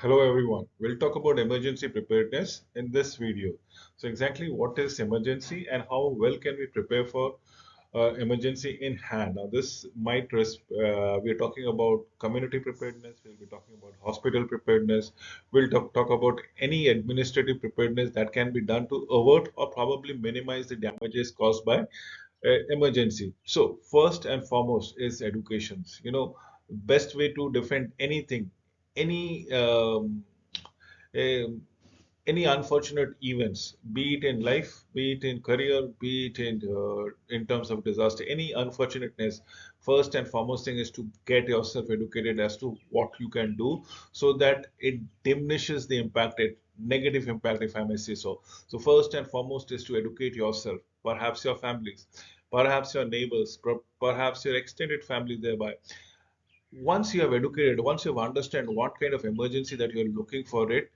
Hello everyone. We'll talk about emergency preparedness in this video. So exactly what is emergency and how well can we prepare for emergency in hand. Now this might we're talking about community preparedness, we'll be talking about hospital preparedness, we'll talk about any administrative preparedness that can be done to avert or probably minimize the damages caused by emergency. So first and foremost is education. Best way to defend anything, any um, any unfortunate events, be it in life, be it in career, be it in terms of disaster, any unfortunateness. First and foremost thing is to get yourself educated as to what you can do, so that it diminishes the impact, it negative impact, if I may say so. So first and foremost is to educate yourself, perhaps your families, perhaps your neighbors, perhaps your extended family thereby. Once you have educated, once you have understand what kind of emergency that you're looking for it,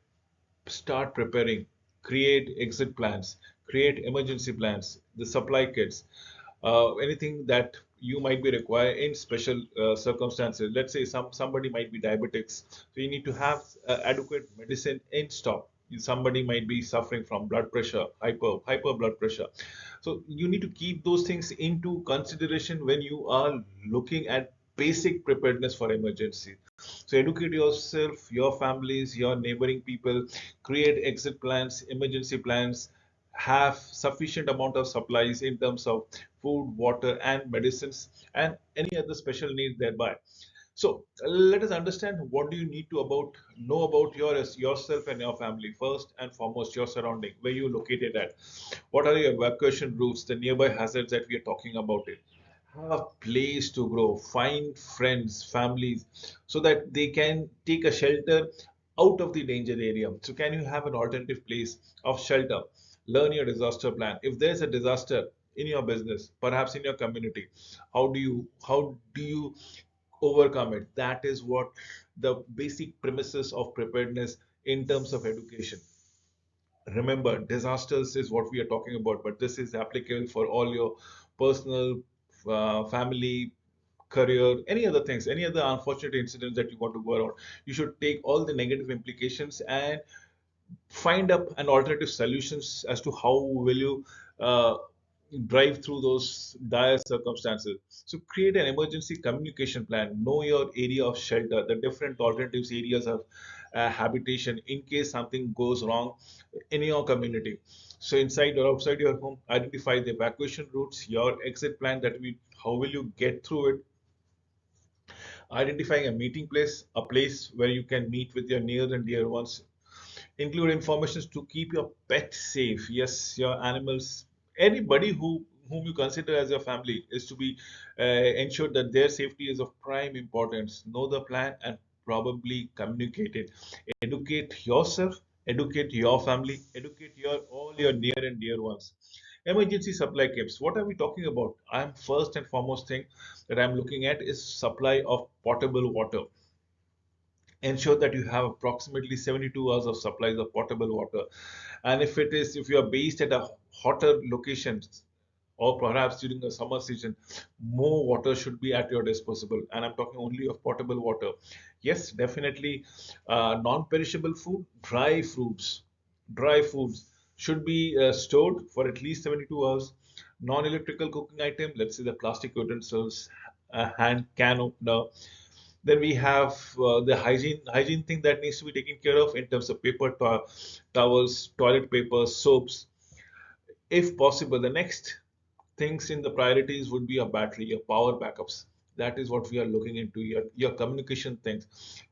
start preparing, create exit plans, create emergency plans, the supply kits, anything that you might be required in special circumstances. Let's say somebody might be diabetics, so you need to have adequate medicine in stock. Somebody might be suffering from blood pressure, hyper blood pressure. So you need to keep those things into consideration when you are looking at basic preparedness for emergency. So educate yourself, your families, your neighboring people, create exit plans, emergency plans, have sufficient amount of supplies in terms of food, water, and medicines, and any other special needs thereby. So let us understand what do you need to about know about yourself and your family. First and foremost, your surrounding, where you located at, what are your evacuation routes, the nearby hazards that we are talking about it. Have a place to grow, find friends, families, so that they can take a shelter out of the danger area. So can you have an alternative place of shelter? Learn your disaster plan. If there's a disaster in your business, perhaps in your community, how do you overcome it? That is what the basic premises of preparedness in terms of education. Remember, disasters is what we are talking about, but this is applicable for all your personal, family, career, any other things, any other unfortunate incidents that you want to go around. You should take all the negative implications and find up an alternative solutions as to how will you drive through those dire circumstances. So create an emergency communication plan, know your area of shelter, the different alternatives areas of habitation in case something goes wrong in your community. So inside or outside your home, identify the evacuation routes, your exit plan, that we how will you get through it. Identifying a meeting place, a place where you can meet with your near and dear ones. Include information to keep your pet safe. Yes, your animals, anybody whom you consider as your family, is to be ensured that their safety is of prime importance. Know the plan and probably communicate it. Educate yourself, educate your family, educate your all your near and dear ones. Emergency supply kits. What are we talking about? I'm first and foremost thing that I'm looking at is supply of potable water. Ensure that you have approximately 72 hours of supplies of potable water. And if you are based at a hotter location, or perhaps during the summer season, more water should be at your disposal. And I'm talking only of potable water. Yes, definitely. Non-perishable food, dry foods should be stored for at least 72 hours. Non-electrical cooking item, let's say the plastic utensils, a hand can opener. Then we have the hygiene thing that needs to be taken care of in terms of towels, toilet paper, soaps. If possible, the next things in the priorities would be your battery, your power backups. That is what we are looking into. Your communication things,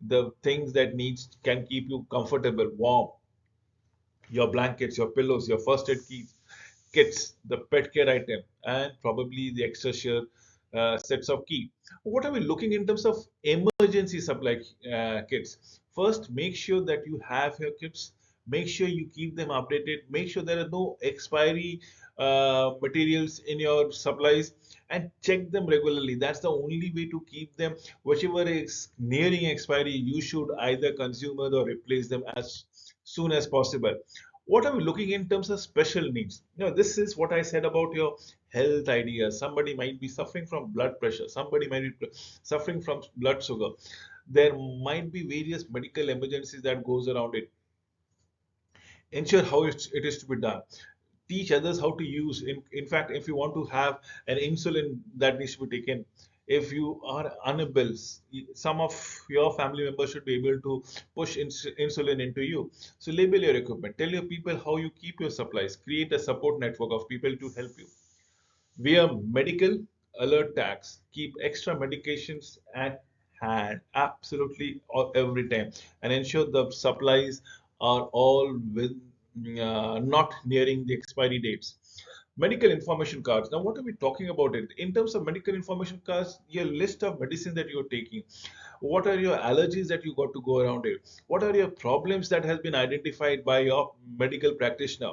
the things that needs can keep you comfortable, warm. Your blankets, your pillows, your first aid kits, the pet care item, and probably the extra share sets of key. What are we looking in terms of emergency supply kits? First, make sure that you have your kits. Make sure you keep them updated. Make sure there are no expiry materials in your supplies, and check them regularly. That's the only way to keep them. Whichever is nearing expiry, you should either consume it or replace them as soon as possible. What are we looking in terms of special needs? This is what I said about your health ideas. Somebody might be suffering from blood pressure, somebody might be suffering from blood sugar. There might be various medical emergencies that goes around it. Ensure how it is to be done. Teach others how to use. In fact, if you want to have an insulin that needs to be taken, if you are unable, some of your family members should be able to push insulin into you. So label your equipment. Tell your people how you keep your supplies. Create a support network of people to help you. Wear medical alert tags. Keep extra medications at hand, absolutely every time, and ensure the supplies are all with not nearing the expiry dates. Medical information cards. Now, what are we talking about it? In terms of medical information cards, your list of medicines that you're taking. What are your allergies that you got to go around it? What are your problems that has been identified by your medical practitioner?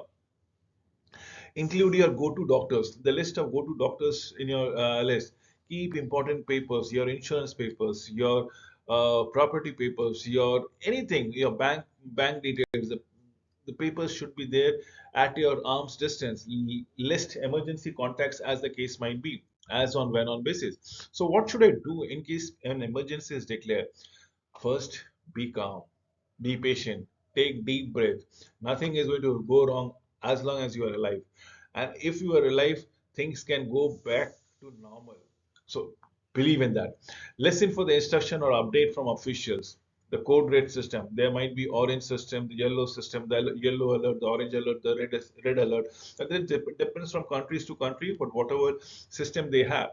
Include your go-to doctors, the list of go-to doctors in your list. Keep important papers, your insurance papers, your property papers, your anything, your bank details. The papers should be there at your arm's distance. List emergency contacts as the case might be, as on when on basis. So, what should I do in case an emergency is declared? First, be calm, be patient, take deep breath. Nothing is going to go wrong as long as you are alive. And if you are alive, things can go back to normal. So believe in that. Listen for the instruction or update from officials. The code red system. There might be orange system, the yellow system, the yellow alert, the orange alert, the red alert. And it depends from countries to country, but whatever system they have.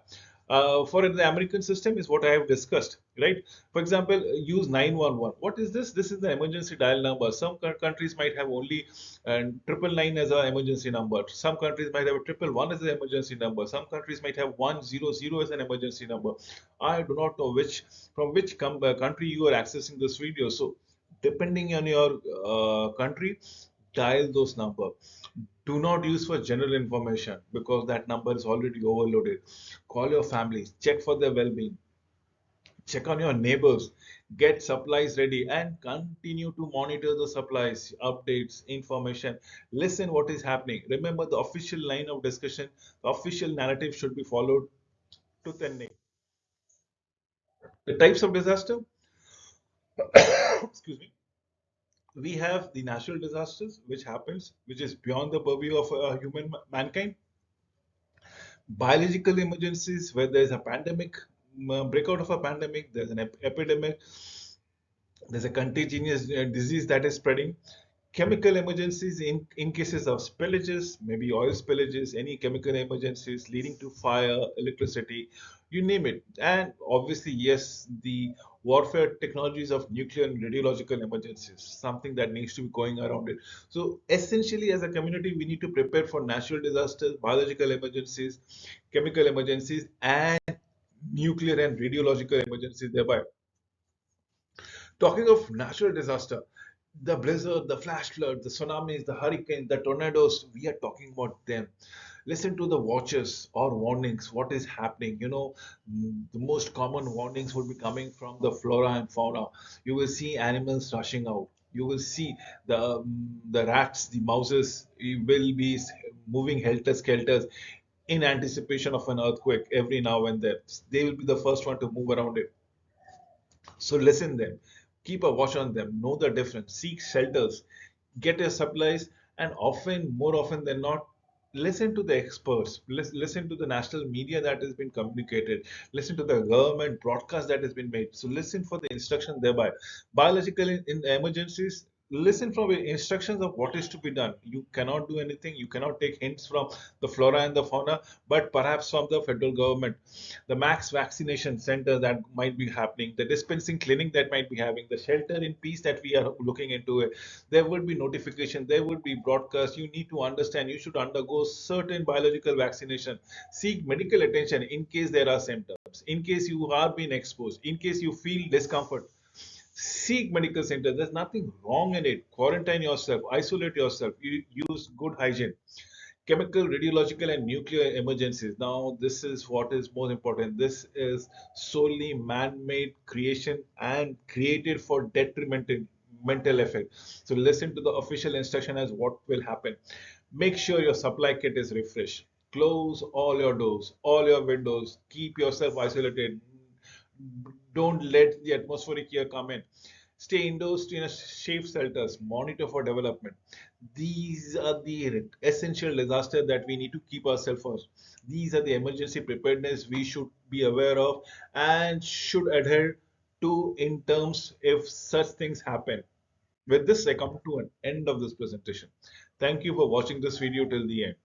For the American system is what I have discussed, right? For example, use 911. What is this? This is the emergency dial number. Some countries might have only 999 as an emergency number. Some countries might have a 111 as an emergency number. Some countries might have 100 as an emergency number. I do not know from which country you are accessing this video. So, depending on your country, dial those number. Do not use for general information because that number is already overloaded. Call your families, check for their well-being, check on your neighbors, get supplies ready, and continue to monitor the supplies, updates, information. Listen what is happening. Remember the official line of discussion, the official narrative should be followed to the nail. The types of disaster, excuse me, we have the natural disasters which happens, which is beyond the purview of human mankind. Biological emergencies where there's a pandemic, breakout of a pandemic, there's an epidemic, there's a contagious disease that is spreading. Chemical emergencies in cases of spillages, maybe oil spillages, any chemical emergencies leading to fire, electricity, you name it. And obviously, yes, the warfare technologies of nuclear and radiological emergencies, something that needs to be going around it. So essentially, as a community, we need to prepare for natural disasters, biological emergencies, chemical emergencies, and nuclear and radiological emergencies thereby. Talking of natural disaster, the blizzard, the flash flood, the tsunamis, the hurricanes, the tornadoes, we are talking about them. Listen to the watches or warnings, what is happening. The most common warnings would be coming from the flora and fauna. You will see animals rushing out. You will see the rats, the mouses will be moving helter skelters in anticipation of an earthquake every now and then. They will be the first one to move around it. So listen them, keep a watch on them, know the difference, seek shelters, get your supplies, and more often than not, listen to the experts, listen to the national media that has been communicated, listen to the government broadcast that has been made. So listen for the instruction thereby. Biological in emergencies, listen from the instructions of what is to be done. You cannot do anything, you cannot take hints from the flora and the fauna, but perhaps from the federal government, the max vaccination center that might be happening, the dispensing clinic that might be having, the shelter in peace that we are looking into it. There would be notification, there would be broadcast. You need to understand you should undergo certain biological vaccination. Seek medical attention in case there are symptoms, in case you are being exposed, in case you feel discomfort. Seek medical center. There's nothing wrong in it. Quarantine yourself, isolate yourself, use good hygiene. Chemical, radiological, and nuclear emergencies. Now, this is what is most important. This is solely man-made creation and created for detrimental mental effect. So listen to the official instruction as what will happen. Make sure your supply kit is refreshed. Close all your doors, all your windows. Keep yourself isolated. Don't let the atmospheric air come in. Stay indoors in a safe shelters. Monitor for development. These are the essential disaster that we need to keep ourselves first. These are the emergency preparedness we should be aware of and should adhere to in terms if such things happen. With this, I come to an end of this presentation. Thank you for watching this video till the end.